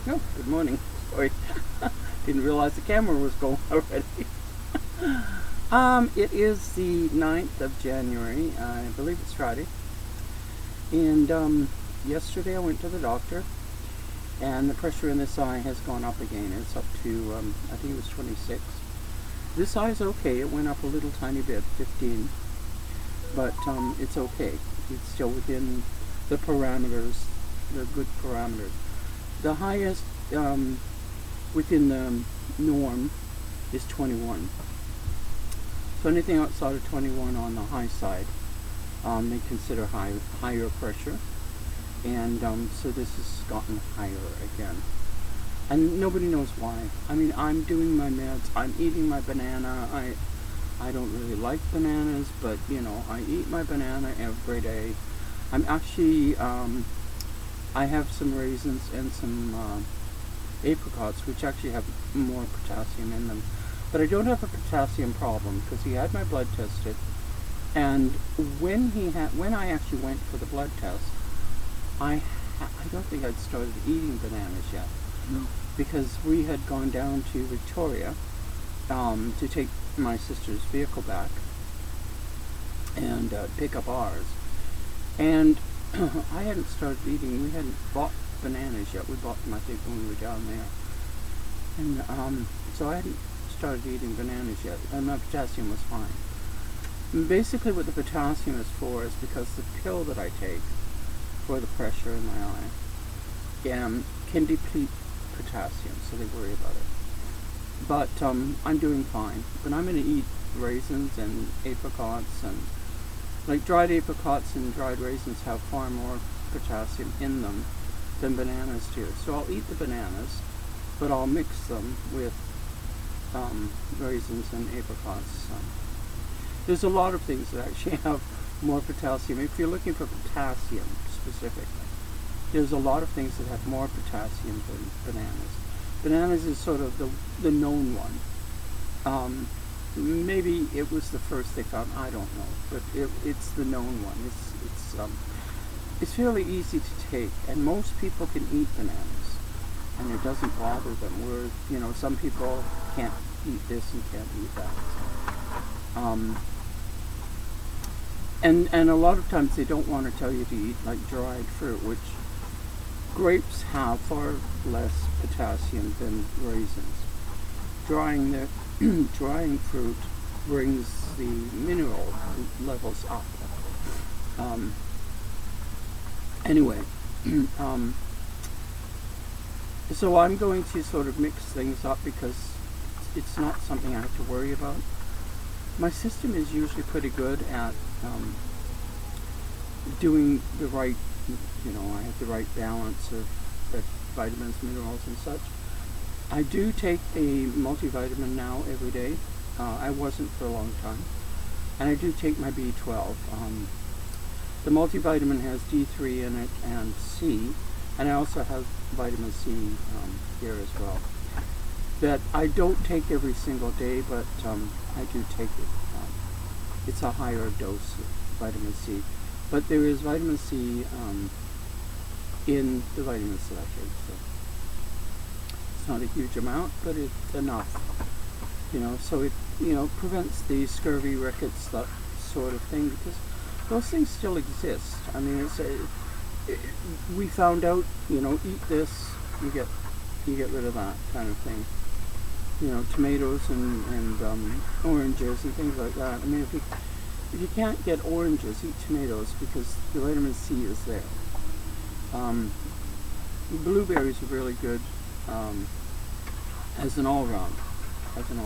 Oh, good morning. Sorry. Didn't realize the camera was going already. It is the 9th of January. I believe it's Friday. And yesterday I went to the doctor, and the pressure in this eye has gone up again. It's up to, I think it was 26. This eye is okay. It went up a little tiny bit, 15. But it's okay. It's still within the parameters, the good parameters. The highest within the norm is 21. So anything outside of 21 on the high side, they consider higher pressure. And so this has gotten higher again. And nobody knows why. I mean, I'm doing my meds, I'm eating my banana. I don't really like bananas, but you know, I eat my banana every day. I'm actually, I have some raisins and some apricots, which actually have more potassium in them. But I don't have a potassium problem because he had my blood tested, and when I actually went for the blood test, I don't think I'd started eating bananas yet. No. Because we had gone down to Victoria to take my sister's vehicle back and pick up ours. And I hadn't started eating. We hadn't bought bananas yet. We bought them, I think, when we were down there. And so I hadn't started eating bananas yet, and my potassium was fine. And basically what the potassium is for is because the pill that I take for the pressure in my eye can deplete potassium, so they worry about it. But I'm doing fine. But I'm going to eat raisins and apricots, and like dried apricots and dried raisins have far more potassium in them than bananas do. So I'll eat the bananas, but I'll mix them with raisins and apricots. There's a lot of things that actually have more potassium. If you're looking for potassium specifically, there's a lot of things that have more potassium than bananas. Bananas is sort of the known one. Maybe it was the first they found, I don't know, but it's the known one. It's fairly easy to take, and most people can eat bananas, and it doesn't bother them. Where, you know, some people can't eat this and can't eat that. And a lot of times they don't want to tell you to eat like dried fruit, which grapes have far less potassium than raisins. Drying fruit brings the mineral levels up. Anyway, so I'm going to sort of mix things up because it's not something I have to worry about. My system is usually pretty good at doing the right, you know, I have the right balance of vitamins, minerals, and such. I do take a multivitamin now every day. I wasn't for a long time. And I do take my B12. The multivitamin has D3 in it and C, and I also have vitamin C here as well. That I don't take every single day, but I do take it. It's a higher dose of vitamin C. But there is vitamin C in the vitamins that I take. So it's not a huge amount, but it's enough. You know, so it, you know, prevents the scurvy, rickets, that sort of thing, because those things still exist. I mean, we found out, you know, eat this, you get rid of that kind of thing. You know, tomatoes and oranges and things like that. I mean, if you can't get oranges, eat tomatoes because the vitamin C is there. Blueberries are really good as an all-round food.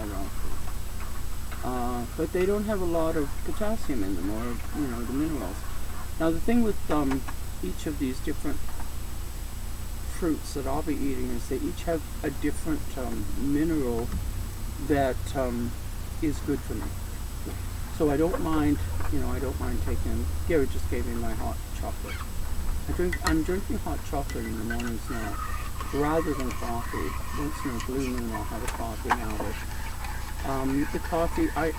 But they don't have a lot of potassium in them, or, you know, the minerals. Now the thing with each of these different fruits that I'll be eating is they each have a different mineral that is good for me. So I don't mind, you know, taking, Gary just gave me my hot chocolate. I'm drinking hot chocolate in the mornings now, rather than coffee. Once in a blue moon I'll have a coffee now, but the coffee, I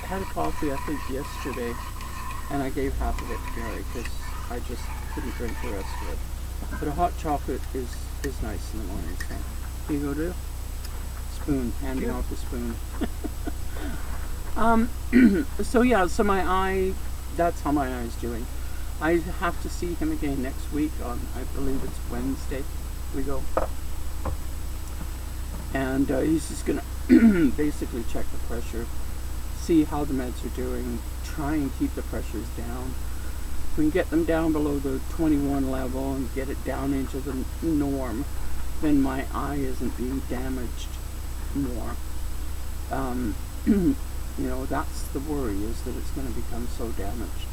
had a coffee I think yesterday, and I gave half of it to Gary because I just couldn't drink the rest of it. But a hot chocolate is is nice in the morning. So here you go, dear. Spoon, handing off the spoon. So yeah, so my eye, that's how my eye is doing. I have to see him again next week on, I believe it's Wednesday we go. And he's just going to basically check the pressure, see how the meds are doing, try and keep the pressures down. If we can get them down below the 21 level and get it down into the norm, then my eye isn't being damaged more. You know, that's the worry, is that it's going to become so damaged.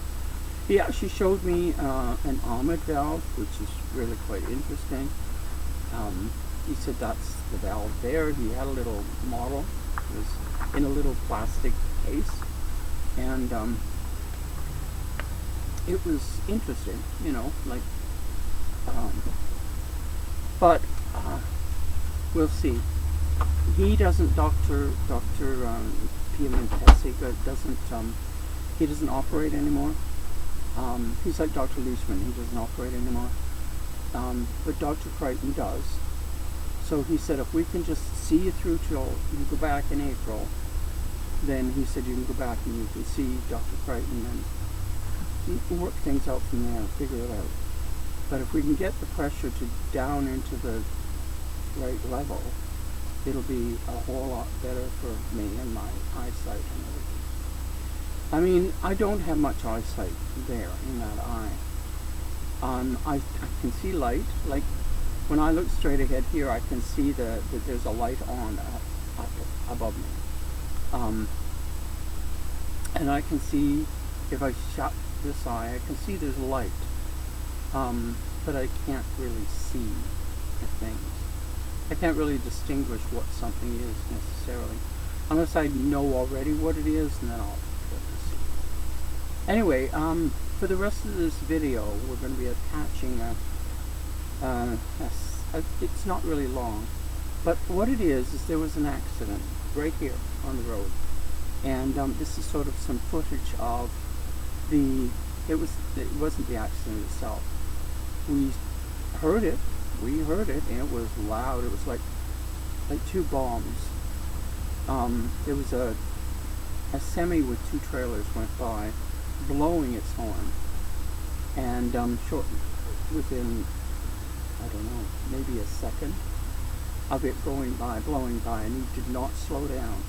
He actually showed me an Ahmed valve, which is really quite interesting. He said that's the valve there. He had a little model. It was in a little plastic case. And it was interesting, you know, like, but we'll see. He doesn't, Dr. Piamentesi doesn't, he doesn't operate anymore. He's like Dr. Leishman, he doesn't operate anymore. But Dr. Crichton does. So he said, if we can just see you through till you go back in April, then he said you can go back and you can see Dr. Crichton and work things out from there, figure it out. But if we can get the pressure to down into the right level, it'll be a whole lot better for me and my eyesight and everything. I mean, I don't have much eyesight there in that eye. I can see light. Like when I look straight ahead here, I can see that there's a light on up above me. And I can see, if I shut this eye, I can see there's light. But I can't really see the things. I can't really distinguish what something is necessarily, unless I know already what it is, and then I'll be able to see. Anyway, for the rest of this video, we're going to be attaching it's not really long, but what it is there was an accident right here on the road, and this is sort of some footage of it wasn't the accident itself. We heard it, and it was loud. It was like two bombs. There was a semi with two trailers went by, blowing its horn, and within, I don't know, maybe a second of it blowing by, and he did not slow down.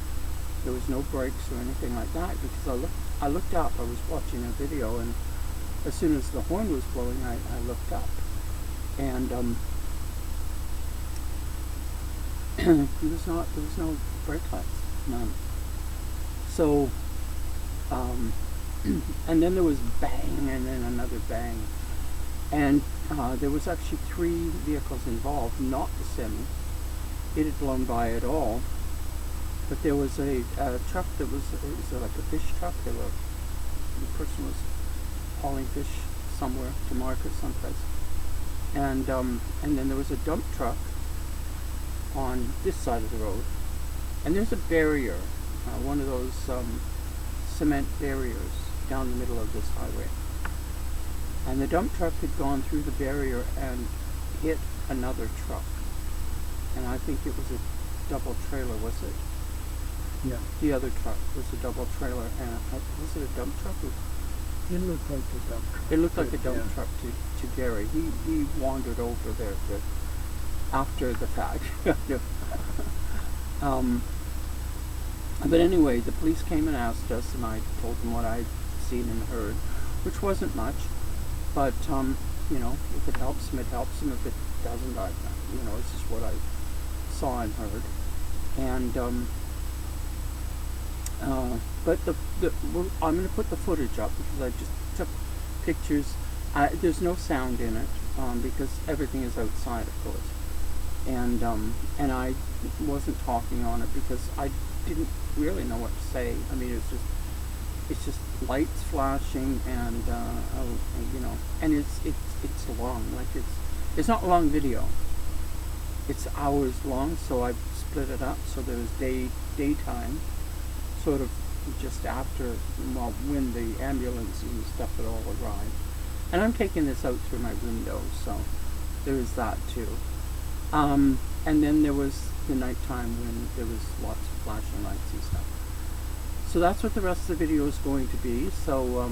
There was no brakes or anything like that, because I looked up. I was watching a video, and as soon as the horn was blowing, I looked up, and there was no brake lights, none. So, and then there was bang, and then another bang, and there was actually 3 vehicles involved, not the semi. It had blown by at all, but there was a truck that was like a fish truck. The person was hauling fish somewhere to market someplace, and then there was a dump truck on this side of the road, and there's a barrier, one of those cement barriers down the middle of this highway, and the dump truck had gone through the barrier and hit another truck, and I think it was a double trailer, was it? Yeah. The other truck was a double trailer, and was it a dump truck? It looked like a dump truck. It looked like a dump truck to Gary. He wandered over there after the fact. But anyway, the police came and asked us, and I told them what I'd seen and heard, which wasn't much, but you know, if it helps them, it helps them. If it doesn't, you know, it's just what I saw and heard. And but I'm going to put the footage up because I just took pictures. There's no sound in it because everything is outside, of course. And I wasn't talking on it because I didn't really know what to say. I mean, it's just lights flashing, and you know, and it's long. Like it's not a long video. It's hours long, so I split it up. So there was daytime, sort of just after, well, when the ambulance and stuff had all arrived. And I'm taking this out through my window, so there is that too. And then there was the nighttime when there was lots of flashing lights and stuff. So that's what the rest of the video is going to be. So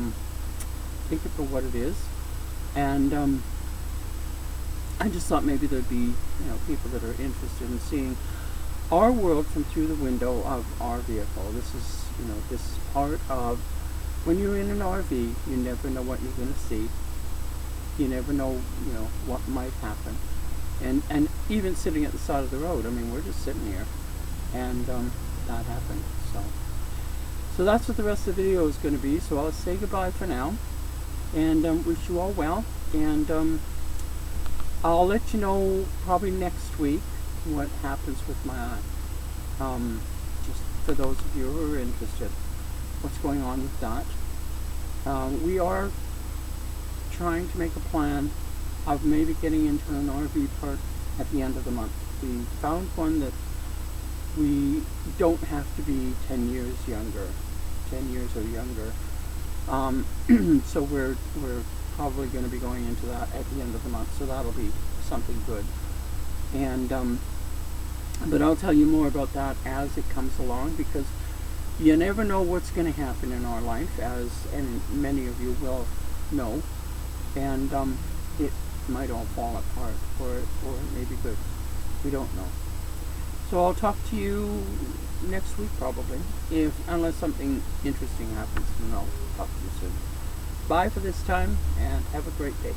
take it for what it is. And I just thought maybe there'd be people that are interested in seeing our world from through the window of our vehicle. This is this is part of when you're in an RV. You never know what you're going to see. You never know what might happen. And even sitting at the side of the road. I mean, we're just sitting here, and that happened. So that's what the rest of the video is going to be. So I'll say goodbye for now, and wish you all well. And I'll let you know probably next week what happens with my eye. Just for those of you who are interested, what's going on with that. We are trying to make a plan of maybe getting into an RV park at the end of the month. We found one that we don't have to be 10 years younger, 10 years or younger. So we're probably going to be going into that at the end of the month. So that'll be something good. And but I'll tell you more about that as it comes along, because you never know what's going to happen in our life, and many of you will know. And it might all fall apart, or it may be good. We don't know. So I'll talk to you next week probably, unless something interesting happens, and I'll talk to you soon. Bye for this time, and have a great day.